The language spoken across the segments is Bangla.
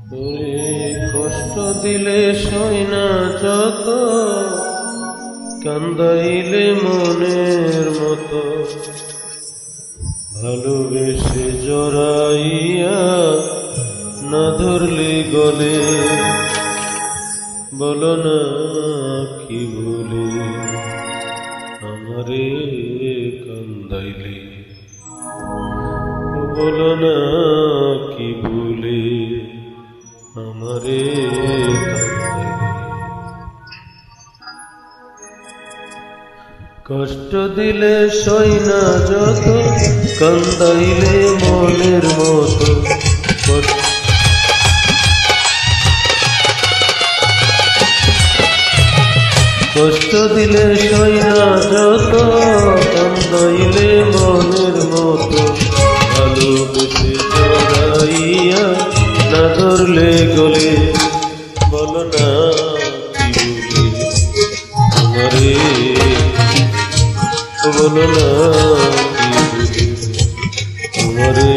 ওরে কষ্ট দিলে সই না যত, কান্দাইলে মনের মতো, ভালোবেসে জড়াইয়া না ধরলে গলে, বলো না কি ভুলে আমারে কান্দাইলে, বলো না কি ভুলে আমারে কান্দাইলে। কষ্ট দিলে সই না যত, কান্দাইলে মনের মতো, কষ্ট দিলে সই না যত, কান্দাইলে মনের মতো, ভালোবেসে জড়াইয়া না ধরলে গলে, বলো না কি ভুলে আমারে, বলো না কি ভুলে আমারে।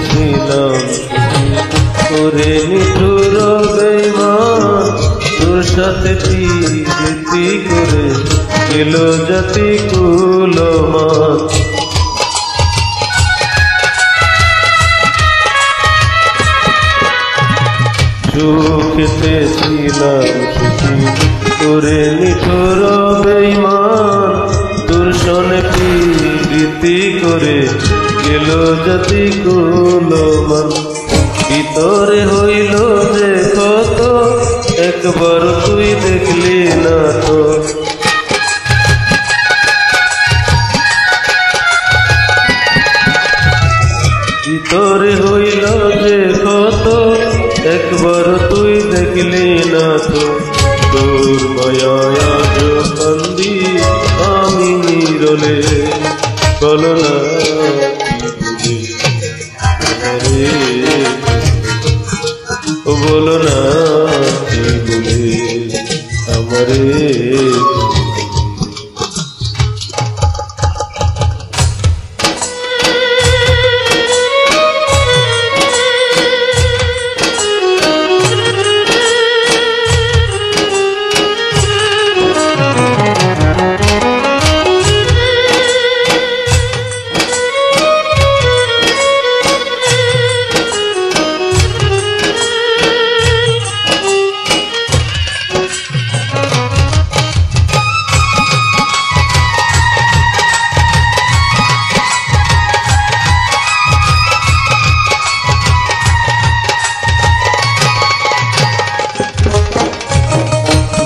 ছিলাম করে নিঠুর বেঈমান, তোর সাথে প্রীতি করে গেল জাতি কুলমান। সুখেতে ছিলাম সুখী করে নিঠুর বেঈমান, তোর সনে প্রীতি করে গেল জাতি কুলমান। ভিতরে হইল যে কত, একবার তুই দেখলি না তো, ভিতরে হইল যে কত, একবার তুই দেখলি না তো। তোর মায়ায় আজ কান্দি আমি নিরলে, বলো না বলো না কি বলে আমারে।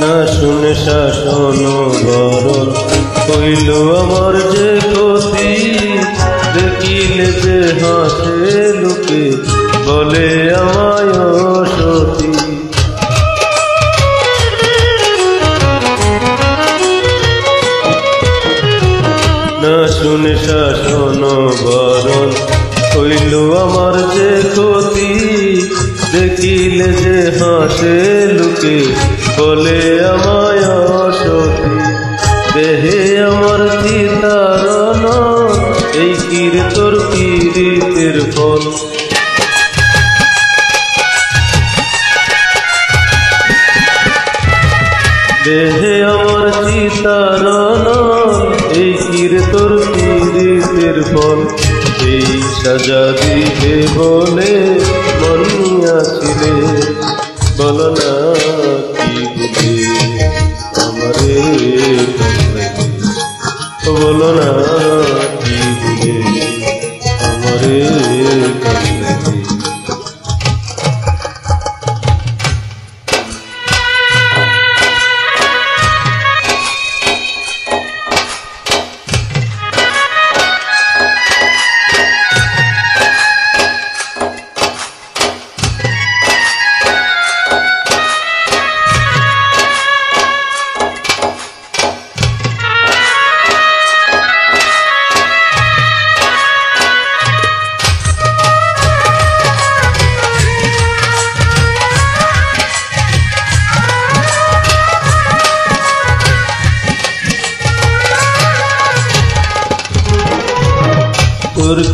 না শুনে শাসন বরণ হইল আমার যে ক্ষতি, দেখিলে যে হাসে লোকে বলে আমায় সতী। না শুনে শাসন বরণ হইল আমার যে ক্ষতি, দেখিলে যে হাসে লোকে বলে আমায় সতী। দেহে আমার চিতারণ এই কির তোর পীড়িতের ফল, দেহে আমার চিতারণ এই কির তোর পীড়িতের ফল। এই সাজা দিবে বলে মনিয়াছিলে, বলো না কি বুঝে আমারে কান্দাইলে, বলো না কি বুঝে আমারে কান্দাইলে।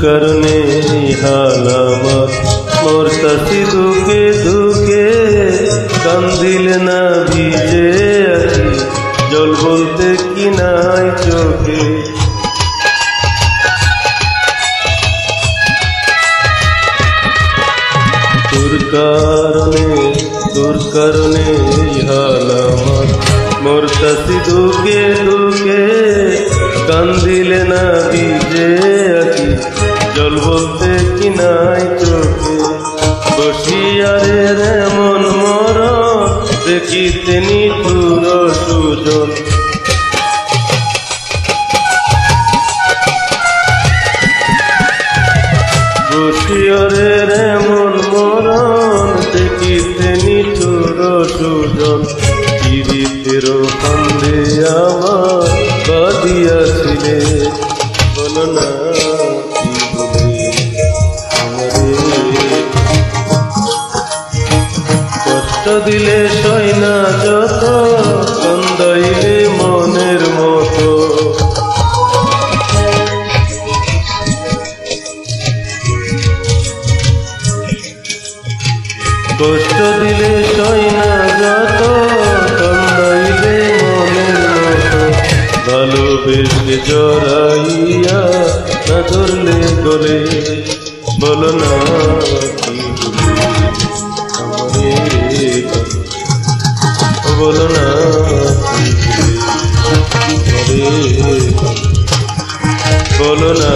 কারণে হাল আমার মরতাছি দুঃখে দুঃখে কান্দিলে না ভিজে আছি জল বলতে কি নাই চোখে তোর কারণে হাল আমার মরতাছি দুঃখে দুঃখে কান্দিলে না ভিজে আছি জল বলতে কি নাই চোখে বসিয়ারে এমন মরণ দেখিতে নিঠুর সুজন বসিয়ারে এমন মরণ দেখিতে নিঠুর সুজন পীড়িতের ফান্দে আমার বাঁধিয়াছিলে বলো না কষ্ট দিলে সই না যত কান্দাইলে মনের মতো কষ্ট দিলে সই না যত কান্দাইলে মনের মতো ভালোবেসে জড়াইয়া না ধরলে গলে বলো না বলো না বলো না